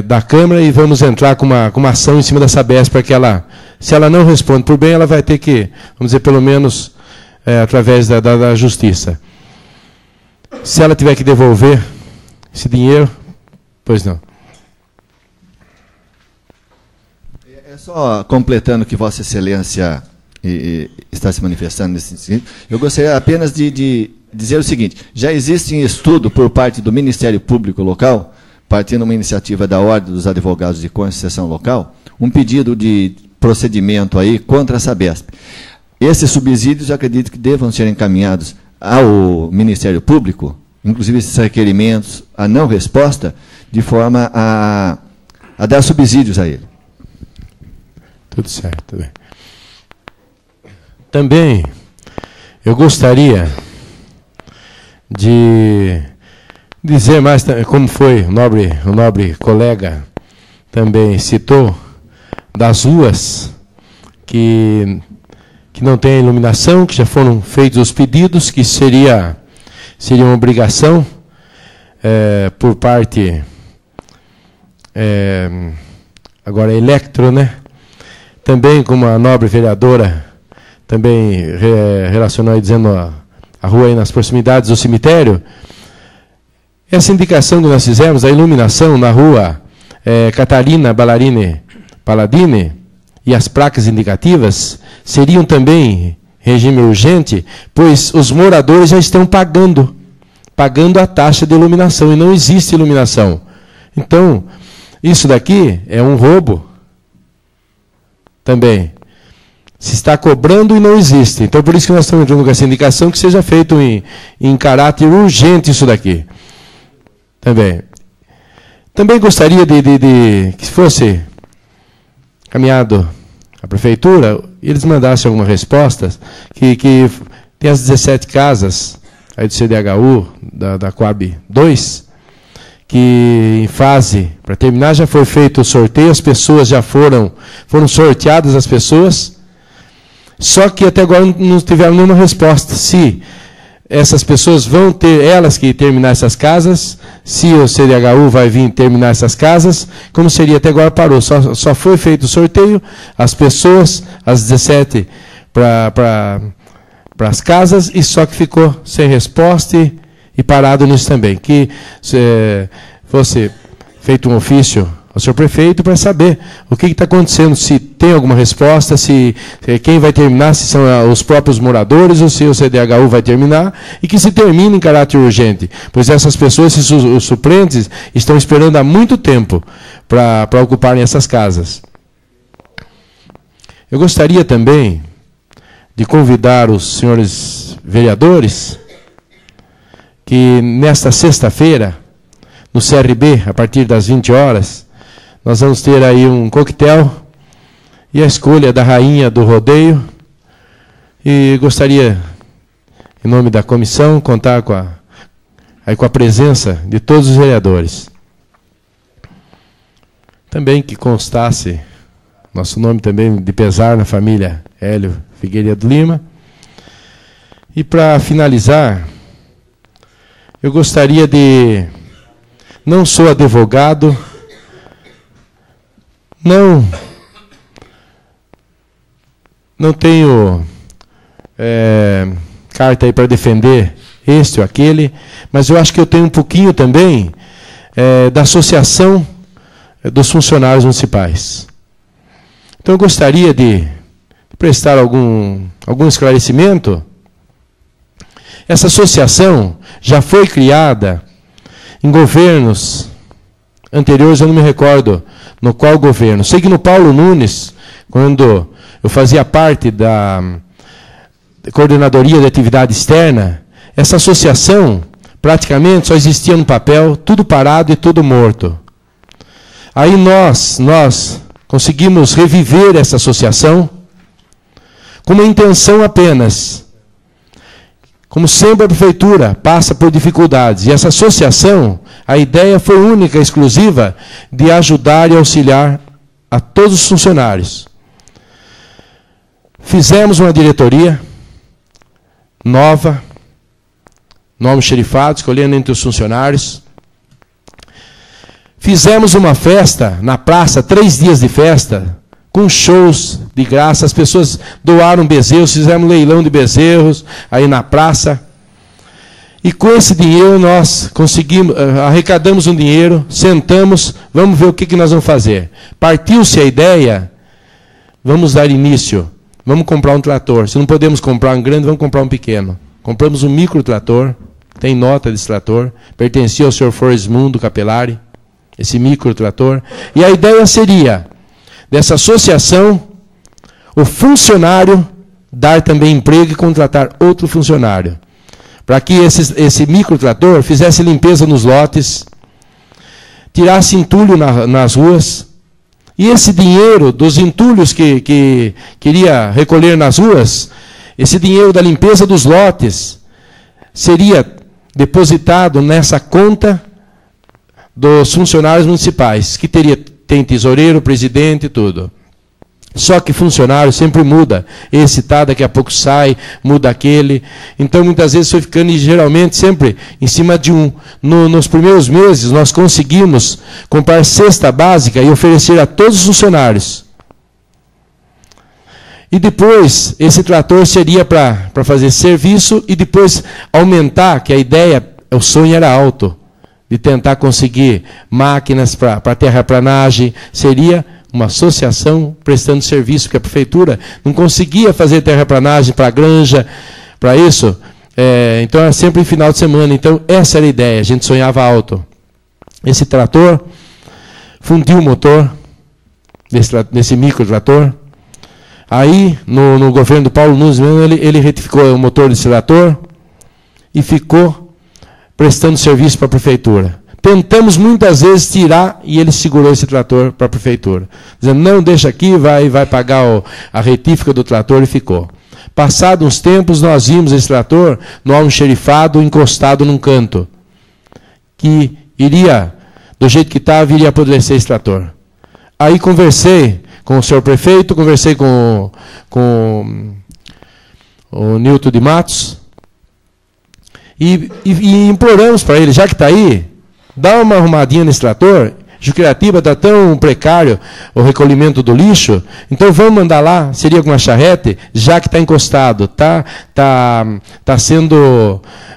da Câmara, e vamos entrar com uma ação em cima da Sabesp, para que ela, se ela não responde por bem, ela vai ter que, vamos dizer, pelo menos através da Justiça. Se ela tiver que devolver esse dinheiro, pois não. É só completando que Vossa Excelência está se manifestando nesse sentido, eu gostaria apenas de dizer o seguinte: já existe em estudo por parte do Ministério Público Local, partindo de uma iniciativa da Ordem dos Advogados de Concessão Local, um pedido de procedimento aí contra a Sabesp. Esses subsídios, eu acredito que devam ser encaminhados ao Ministério Público, inclusive esses requerimentos, a não resposta, de forma a dar subsídios a ele. Tudo certo, bem. Também eu gostaria de dizer mais, como foi o nobre colega também citou, das ruas que não tem iluminação, que já foram feitos os pedidos, que seria uma obrigação por parte, agora Electro, né? Também, como a nobre vereadora também relacionou aí, dizendo a rua aí nas proximidades do cemitério, essa indicação que nós fizemos, a iluminação na rua Catarina Paladini, e as placas indicativas seriam também regime urgente, pois os moradores já estão pagando a taxa de iluminação, e não existe iluminação. Então, isso daqui é um roubo também. Se está cobrando e não existe. Então, por isso que nós estamos entrando com essa indicação, que seja feito em caráter urgente isso daqui. Também gostaria que fosse caminhado à prefeitura, e eles mandassem algumas respostas, que tem as 17 casas aí do CDHU, da Coab 2, que em fase, para terminar, já foi feito o sorteio, as pessoas já foram sorteadas, as pessoas, só que até agora não tiveram nenhuma resposta. Se essas pessoas vão ter, elas que terminar essas casas, se o CDHU vai vir terminar essas casas, como seria, até agora parou. Só foi feito o sorteio, as pessoas, as 17 para as casas, e só que ficou sem resposta e parado nisso também. Que fosse feito um ofício ao senhor prefeito para saber o que está acontecendo, se tem alguma resposta, se quem vai terminar, se são os próprios moradores ou se o CDHU vai terminar, e que se termine em caráter urgente, pois essas pessoas, os suplentes, estão esperando há muito tempo para ocuparem essas casas. Eu gostaria também de convidar os senhores vereadores que nesta sexta-feira, no CRB, a partir das 20 horas, nós vamos ter aí um coquetel e a escolha da rainha do rodeio. E gostaria, em nome da comissão, contar com a presença de todos os vereadores. Também que constasse nosso nome também de pesar na família Hélio Figueiredo Lima. E para finalizar, eu gostaria de... Não sou advogado, não tenho carta aí para defender este ou aquele, mas eu acho que eu tenho um pouquinho também da associação dos funcionários municipais. Então, eu gostaria de prestar algum esclarecimento. Essa associação já foi criada em governos anteriores, eu não me recordo no qual governo. Sei que no Paulo Nunes, quando eu fazia parte da coordenadoria de atividade externa, essa associação praticamente só existia no papel, tudo parado e tudo morto. Aí nós conseguimos reviver essa associação com uma intenção apenas. Como sempre a prefeitura passa por dificuldades, e essa associação, a ideia foi única e exclusiva de ajudar e auxiliar a todos os funcionários. Fizemos uma diretoria nova, nome xerifado, escolhendo entre os funcionários. Fizemos uma festa na praça, 3 dias de festa, com shows de graça. As pessoas doaram bezerros, fizemos leilão de bezerros aí na praça. E com esse dinheiro nós conseguimos, arrecadamos um dinheiro, sentamos, vamos ver o que nós vamos fazer. Partiu-se a ideia, vamos dar início, vamos comprar um trator. Se não podemos comprar um grande, vamos comprar um pequeno. Compramos um micro trator, tem nota desse trator, pertencia ao senhor Floresmundo Capelari, esse micro trator. E a ideia seria, dessa associação, o funcionário dar também emprego e contratar outro funcionário. Para que esse microtrator fizesse limpeza nos lotes, tirasse entulho nas ruas, e esse dinheiro dos entulhos que queria recolher nas ruas, esse dinheiro da limpeza dos lotes, seria depositado nessa conta dos funcionários municipais, que tem tesoureiro, presidente e tudo. Só que funcionário sempre muda. Esse tá, daqui a pouco sai, muda aquele. Então, muitas vezes, foi ficando, e geralmente, sempre em cima de um. Nos primeiros meses, nós conseguimos comprar cesta básica e oferecer a todos os funcionários. E depois, esse trator seria para fazer serviço e depois aumentar, que a ideia, o sonho era alto, de tentar conseguir máquinas para terraplanagem, seria uma associação prestando serviço, porque a prefeitura não conseguia fazer terraplanagem para a granja, para isso. Então, era sempre em final de semana. Então, essa era a ideia, a gente sonhava alto. Esse trator fundiu o motor desse micro trator. Aí, no governo do Paulo Nunes, ele retificou o motor desse trator e ficou prestando serviço para a prefeitura. Tentamos muitas vezes tirar e ele segurou esse trator para a prefeitura. Dizendo, não, deixa aqui, vai pagar a retífica do trator, e ficou. Passados uns tempos, nós vimos esse trator no almoxerifado, encostado num canto, que iria, do jeito que estava, iria apodrecer esse trator. Aí conversei com o senhor prefeito, conversei com o Nilton de Matos, e imploramos para ele, já que está aí, dá uma arrumadinha nesse trator. Juquiratiba está tão precário o recolhimento do lixo, então vamos mandar lá, seria com uma charrete, já que está encostado, está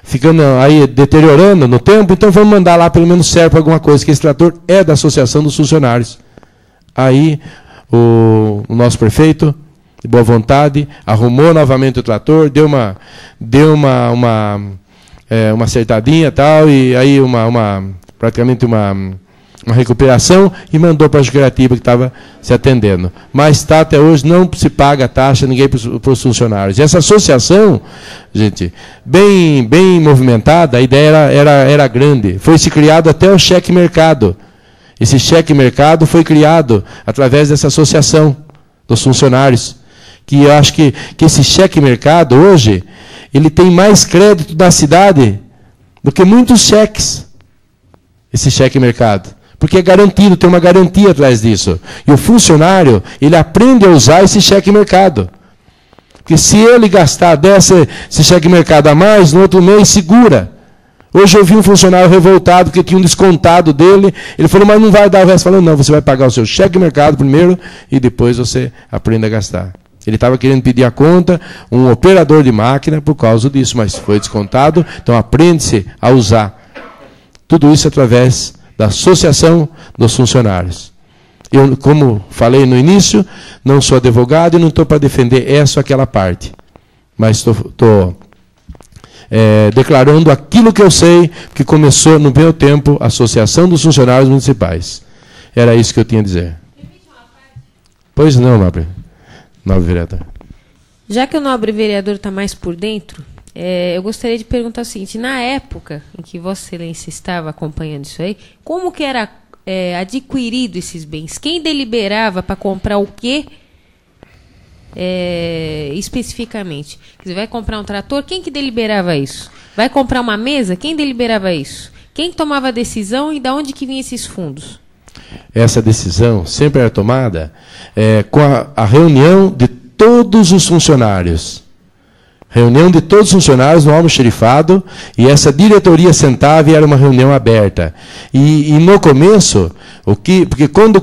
ficando aí, deteriorando no tempo, então vamos mandar lá, pelo menos serve para alguma coisa, que esse trator é da Associação dos Funcionários. Aí o nosso prefeito, de boa vontade, arrumou novamente o trator, deu uma acertadinha e tal, e aí praticamente uma recuperação, e mandou para a Juquiratiba, que estava se atendendo. Mas está, até hoje não se paga taxa ninguém para os funcionários. E essa associação, gente, bem movimentada, a ideia era grande. Foi-se criado até o cheque mercado. Esse cheque mercado foi criado através dessa associação dos funcionários. Que eu acho que esse cheque mercado, hoje, ele tem mais crédito da cidade do que muitos cheques. Esse cheque mercado. Porque é garantido, tem uma garantia atrás disso. E o funcionário, ele aprende a usar esse cheque mercado. Porque se ele gastar esse cheque mercado a mais, no outro mês segura. Hoje eu vi um funcionário revoltado, porque tinha um descontado dele. Ele falou, mas não vai dar o resto. Falou, não, você vai pagar o seu cheque mercado primeiro e depois você aprende a gastar. Ele estava querendo pedir a conta, um operador de máquina, por causa disso, mas foi descontado. Então aprende-se a usar. Tudo isso através da Associação dos Funcionários. Eu, como falei no início, não sou advogado e não estou para defender essa ou aquela parte. Mas estou declarando aquilo que eu sei, que começou no meu tempo, a Associação dos Funcionários Municipais. Era isso que eu tinha a dizer. Pois não, nobre vereador. Já que o nobre vereador está mais por dentro, eu gostaria de perguntar o seguinte: na época em que Vossa Excelência estava acompanhando isso aí, como que era adquirido esses bens? Quem deliberava para comprar o quê especificamente? Quer dizer, vai comprar um trator? Quem que deliberava isso? Vai comprar uma mesa? Quem deliberava isso? Quem tomava a decisão e de onde que vinham esses fundos? Essa decisão sempre era tomada com a reunião de todos os funcionários. Reunião de todos os funcionários no almoxerifado, e essa diretoria sentava e era uma reunião aberta. E no começo, porque quando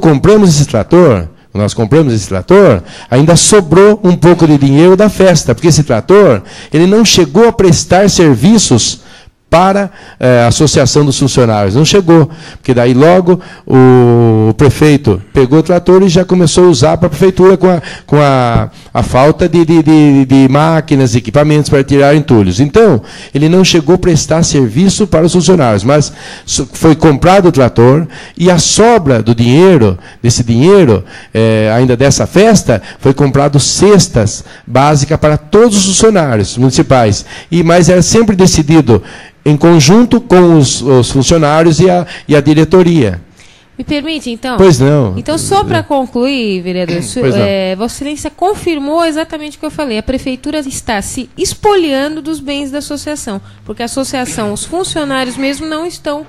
nós compramos esse trator, ainda sobrou um pouco de dinheiro da festa, porque esse trator ele não chegou a prestar serviços para a Associação dos Funcionários. Não chegou, porque daí logo o prefeito pegou o trator e já começou a usar para a prefeitura com a falta de máquinas, equipamentos para tirar entulhos. Então, ele não chegou a prestar serviço para os funcionários, mas foi comprado o trator e a sobra do dinheiro, ainda dessa festa, foi comprado cestas básicas para todos os funcionários municipais. Mas era sempre decidido em conjunto com os funcionários e a diretoria. Me permite, então? Pois não. Então, só para concluir, vereador, Vossa Excelência confirmou exatamente o que eu falei. A prefeitura está se espoliando dos bens da associação, porque a associação, os funcionários mesmo não estão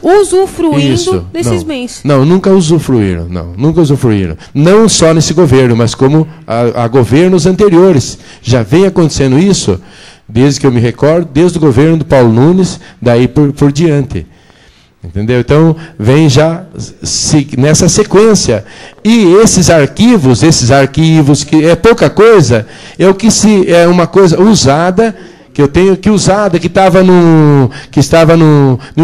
usufruindo desses bens. Não, nunca usufruíram. Nunca usufruíram. Não só nesse governo, mas como a governos anteriores. Já vem acontecendo isso, desde que eu me recordo, desde o governo do Paulo Nunes, daí por diante. Entendeu? Então, vem já nessa sequência. E esses arquivos, que é pouca coisa, é uma coisa usada, que eu tenho que usada, que estava no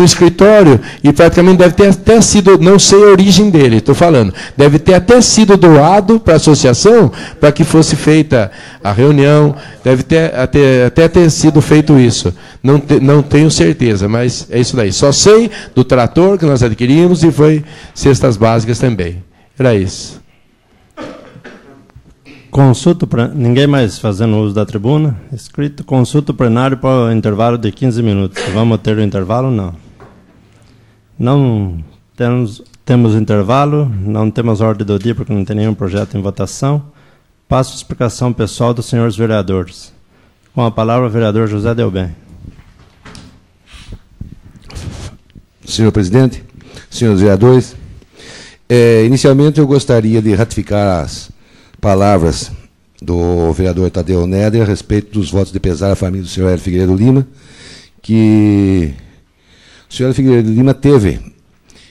escritório, e praticamente deve ter até sido, não sei a origem dele, estou falando, deve ter até sido doado para a associação, para que fosse feita a reunião, deve até ter sido feito isso. Não tenho certeza, mas é isso daí. Só sei do trator que nós adquirimos e foi cestas básicas também. Era isso. Consulta, ninguém mais fazendo uso da tribuna. Escrito, consulta o plenário para o intervalo de 15 minutos. Vamos ter o intervalo? Não. Não temos intervalo, não temos ordem do dia, porque não tem nenhum projeto em votação. Passo a explicação pessoal dos senhores vereadores. Com a palavra, o vereador José Delbem. Senhor presidente, senhores vereadores, inicialmente eu gostaria de ratificar as palavras do vereador Tadeu Neder a respeito dos votos de pesar à família do senhor Hélio Figueiredo Lima, que o senhor Hélio Figueiredo Lima teve,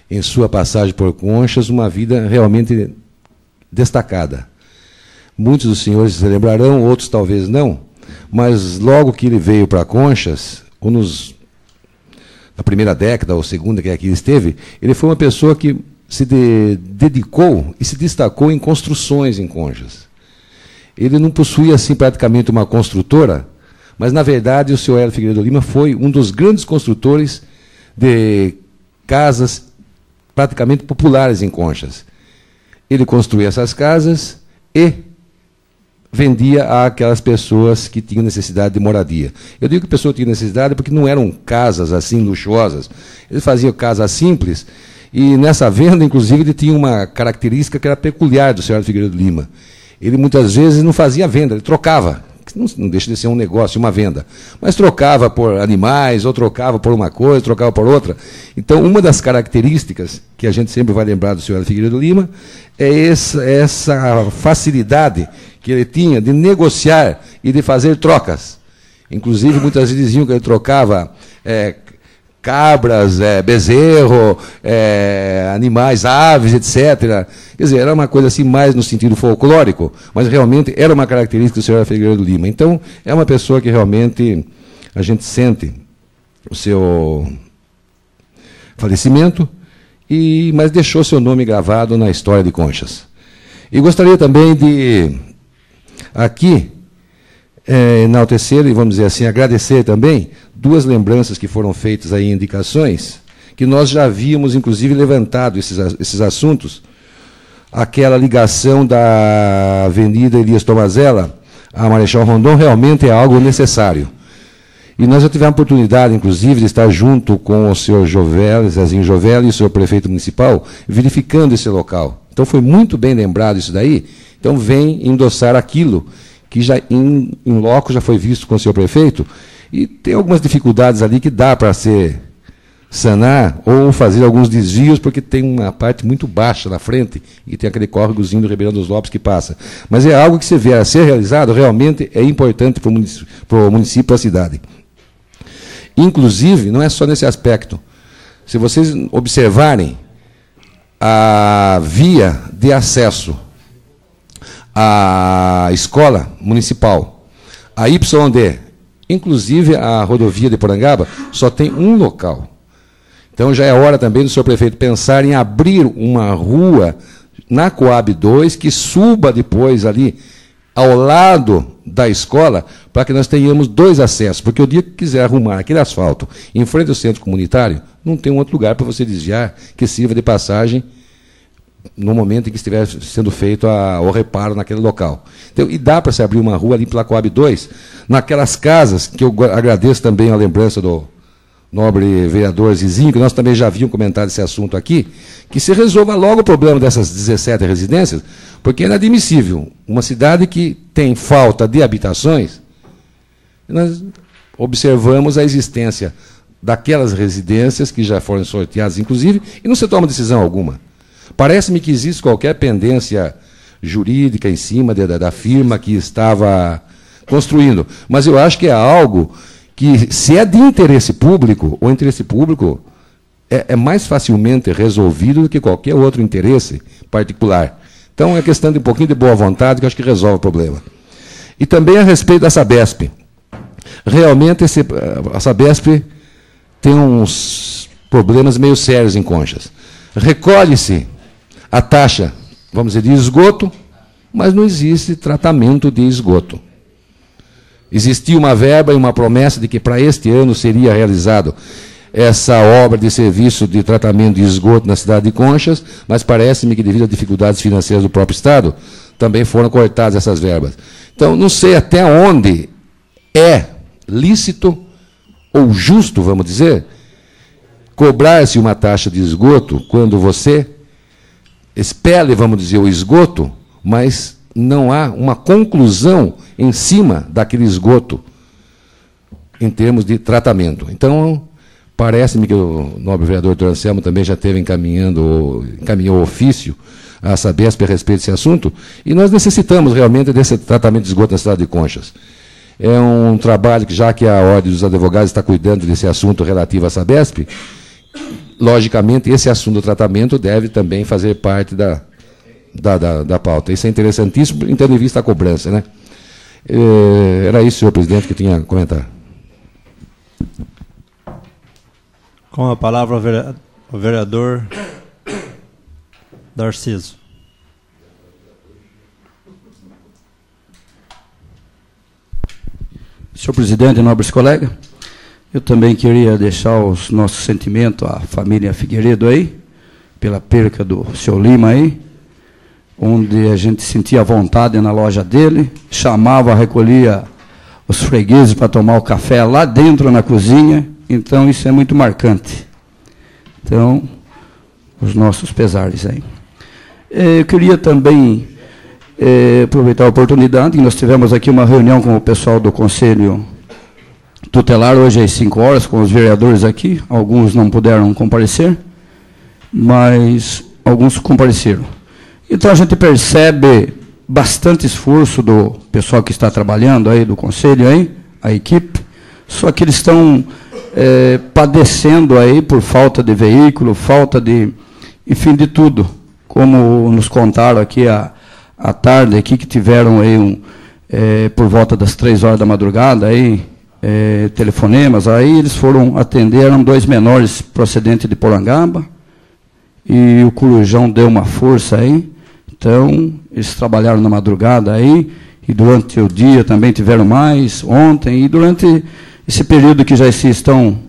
em sua passagem por Conchas, uma vida realmente destacada. Muitos dos senhores se lembrarão, outros talvez não, mas logo que ele veio para Conchas, na primeira década ou segunda que aqui esteve, ele foi uma pessoa que se dedicou e se destacou em construções em Conchas. Ele não possuía, assim, praticamente uma construtora, mas, na verdade, o senhor Hélio Figueiredo Lima foi um dos grandes construtores de casas praticamente populares em Conchas. Ele construía essas casas e vendia àquelas pessoas que tinham necessidade de moradia. Eu digo que a pessoa tinha necessidade porque não eram casas assim luxuosas. Ele fazia casas simples. E nessa venda, inclusive, ele tinha uma característica que era peculiar do senhor Figueiredo Lima. Ele, muitas vezes, não fazia venda, ele trocava. Não deixa de ser um negócio, uma venda. Mas trocava por animais, ou trocava por uma coisa, trocava por outra. Então, uma das características que a gente sempre vai lembrar do senhor Figueiredo Lima é essa facilidade que ele tinha de negociar e de fazer trocas. Inclusive, muitas vezes diziam que ele trocava cabras, bezerro, animais, aves, etc. Quer dizer, era uma coisa assim mais no sentido folclórico, mas realmente era uma característica do senhor Figueiredo Lima. Então, é uma pessoa que realmente a gente sente o seu falecimento mas deixou seu nome gravado na história de Conchas. E gostaria também de, aqui, enaltecer e, vamos dizer assim, agradecer também duas lembranças que foram feitas aí, indicações, que nós já havíamos, inclusive, levantado esses assuntos. Aquela ligação da Avenida Elias Tomazella a Marechal Rondon realmente é algo necessário. E nós já tivemos a oportunidade, inclusive, de estar junto com o senhor Jovelli, Zezinho Jovelli, e o senhor prefeito municipal, verificando esse local. Então, foi muito bem lembrado isso daí. Então, vem endossar aquilo que já em loco já foi visto com o senhor prefeito, e tem algumas dificuldades ali que dá para se sanar ou fazer alguns desvios, porque tem uma parte muito baixa na frente e tem aquele córregozinho do Ribeirão dos Lopes que passa. Mas é algo que, se vier a ser realizado, realmente é importante para o município, para a cidade. Inclusive, não é só nesse aspecto. Se vocês observarem a via de acesso à escola municipal, a YD, inclusive a rodovia de Porangaba, só tem um local. Então, já é hora também do senhor prefeito pensar em abrir uma rua na Coab 2, que suba depois ali ao lado da escola, para que nós tenhamos dois acessos, porque o dia que quiser arrumar aquele asfalto em frente ao centro comunitário, não tem um outro lugar para você desviar que sirva de passagem no momento em que estiver sendo feito o reparo naquele local. Então, e dá para se abrir uma rua ali pela Coab 2, naquelas casas, que eu agradeço também a lembrança do nobre vereador Zizinho, que nós também já havíamos comentado esse assunto aqui, que se resolva logo o problema dessas 17 residências, porque é inadmissível uma cidade que tem falta de habitações. Nós observamos a existência daquelas residências que já foram sorteadas, inclusive, e não se toma decisão alguma. Parece-me que existe qualquer pendência jurídica em cima da firma que estava construindo, mas eu acho que é algo que, se é de interesse público, o interesse público é mais facilmente resolvido do que qualquer outro interesse particular. Então, é questão de um pouquinho de boa vontade que eu acho que resolve o problema. E também a respeito da Sabesp. Realmente, a Sabesp tem uns problemas meio sérios em Conchas. Recolhe-se a taxa, vamos dizer, de esgoto, mas não existe tratamento de esgoto. Existia uma verba e uma promessa de que para este ano seria realizado essa obra de serviço de tratamento de esgoto na cidade de Conchas, mas parece-me que, devido às dificuldades financeiras do próprio Estado, também foram cortadas essas verbas. Então, não sei até onde é lícito ou justo, vamos dizer, cobrar-se uma taxa de esgoto quando você expele, vamos dizer, o esgoto, mas não há uma conclusão em cima daquele esgoto em termos de tratamento. Então, parece-me que o nobre vereador Dr. Anselmo também já esteve encaminhou ofício à Sabesp a respeito desse assunto, e nós necessitamos realmente desse tratamento de esgoto na cidade de Conchas. É um trabalho que, já que a Ordem dos Advogados está cuidando desse assunto relativo à Sabesp, logicamente, esse assunto do tratamento deve também fazer parte da pauta. Isso é interessantíssimo, tendo em vista a cobrança, né? Era isso, senhor presidente, que tinha a comentar. Com a palavra o vereador Darciso. Senhor presidente, nobres colegas, eu também queria deixar os nossos sentimentos à família Figueiredo aí, pela perca do seu Lima aí, onde a gente sentia vontade na loja dele, chamava, recolhia os fregueses para tomar o café lá dentro na cozinha, então isso é muito marcante. Então, os nossos pesares aí. Eu queria também aproveitar a oportunidade, que nós tivemos aqui uma reunião com o pessoal do Conselho Tutelar, hoje às 5 horas, com os vereadores aqui, alguns não puderam comparecer, mas alguns compareceram. Então, a gente percebe bastante esforço do pessoal que está trabalhando aí, do Conselho aí, a equipe, só que eles estão padecendo aí por falta de veículo, falta de, enfim, de tudo, como nos contaram aqui à tarde, aqui que tiveram aí por volta das 3 horas da madrugada, aí, telefonemas, aí eles foram atender, eram 2 menores procedentes de Porangaba, e o Corujão deu uma força aí. Então, eles trabalharam na madrugada aí, e durante o dia também tiveram mais, ontem, e durante esse período que já estão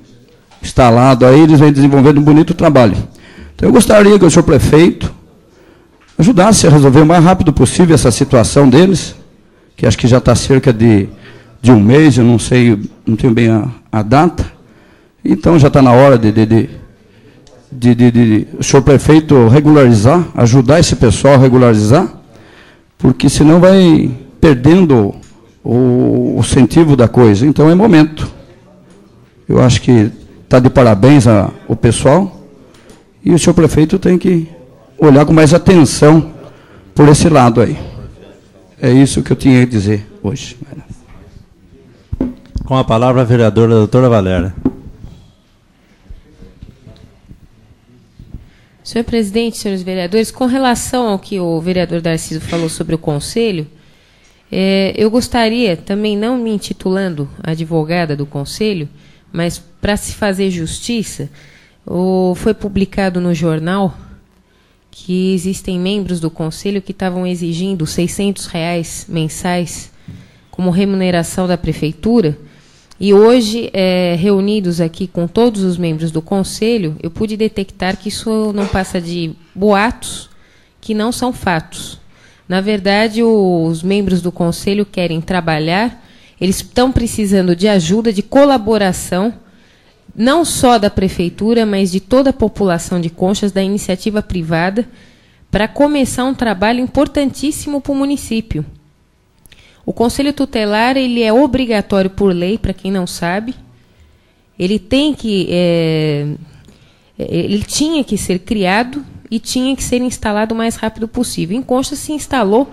instalados aí, eles vêm desenvolvendo um bonito trabalho. Então, eu gostaria que o senhor prefeito ajudasse a resolver o mais rápido possível essa situação deles, que acho que já está cerca de um mês, eu não sei, não tenho bem a data. Então, já está na hora de o senhor prefeito regularizar, ajudar esse pessoal a regularizar, porque senão vai perdendo o incentivo da coisa. Então, é momento. Eu acho que está de parabéns o pessoal, e o senhor prefeito tem que olhar com mais atenção por esse lado aí. É isso que eu tinha a dizer hoje. Com a palavra a vereadora doutora Valéria. Senhor presidente, senhores vereadores, com relação ao que o vereador Darciso falou sobre o conselho, eu gostaria, também não me intitulando advogada do conselho, mas para se fazer justiça, foi publicado no jornal que existem membros do conselho que estavam exigindo R$600 mensais como remuneração da prefeitura, e hoje, reunidos aqui com todos os membros do conselho, eu pude detectar que isso não passa de boatos, que não são fatos. Na verdade, os membros do conselho querem trabalhar, eles estão precisando de ajuda, de colaboração, não só da prefeitura, mas de toda a população de Conchas, da iniciativa privada, para começar um trabalho importantíssimo para o município. O Conselho Tutelar ele é obrigatório por lei, para quem não sabe. Ele tinha que ser criado e tinha que ser instalado o mais rápido possível. Em Conchas se instalou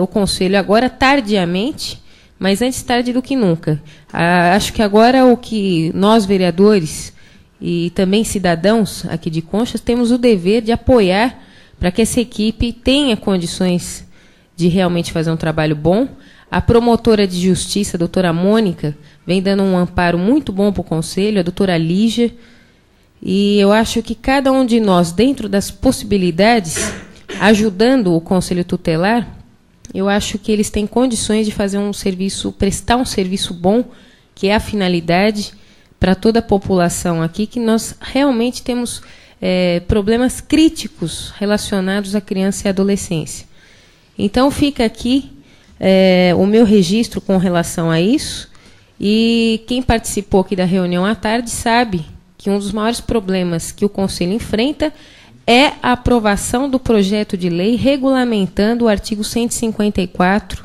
o Conselho agora tardiamente, mas antes tarde do que nunca. Acho que agora o que nós, vereadores e também cidadãos aqui de Conchas, temos o dever de apoiar para que essa equipe tenha condições de realmente fazer um trabalho bom. A promotora de justiça, a doutora Mônica, vem dando um amparo muito bom para o Conselho, a doutora Lígia, e eu acho que cada um de nós, dentro das possibilidades, ajudando o Conselho Tutelar, eu acho que eles têm condições de fazer um serviço, prestar um serviço bom, que é a finalidade para toda a população aqui, que nós realmente temos problemas críticos relacionados à criança e à adolescência. Então, fica aqui o meu registro com relação a isso, e quem participou aqui da reunião à tarde sabe que um dos maiores problemas que o Conselho enfrenta é a aprovação do projeto de lei regulamentando o artigo 154,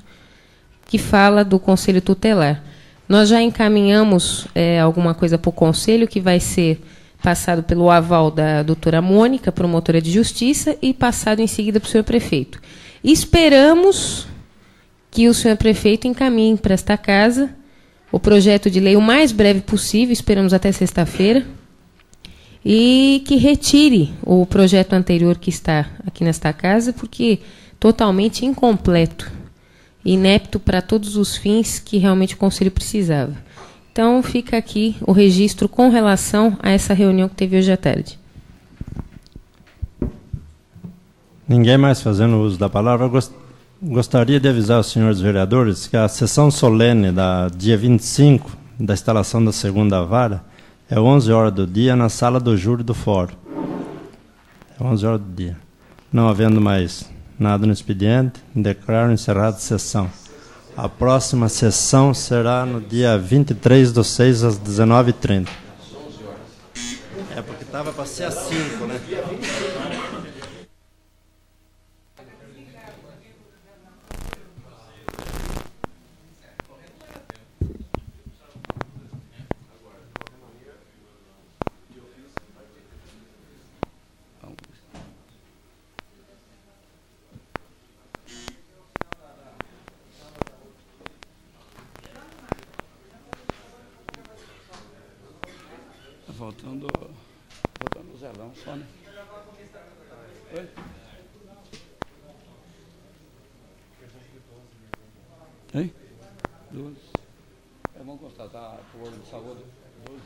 que fala do Conselho Tutelar. Nós já encaminhamos alguma coisa para o Conselho, que vai ser passado pelo aval da doutora Mônica, promotora de justiça, e passado em seguida para o senhor prefeito. Esperamos que o senhor prefeito encaminhe para esta casa o projeto de lei o mais breve possível, esperamos até sexta-feira, e que retire o projeto anterior que está aqui nesta casa, porque totalmente incompleto, inepto para todos os fins que realmente o Conselho precisava. Então, fica aqui o registro com relação a essa reunião que teve hoje à tarde. Ninguém mais fazendo uso da palavra. Gostaria de avisar os senhores vereadores que a sessão solene da dia 25, da instalação da segunda vara, é 11 horas do dia na sala do júri do fórum. É 11 horas do dia. Não havendo mais nada no expediente, declaro encerrada a sessão. A próxima sessão será no dia 23/6, às 19h30. É porque estava para ser às 5, né? Faltando o Zelão só, né? Oi? Hein? 2. Vamos constatar por ordem de saúde. 2.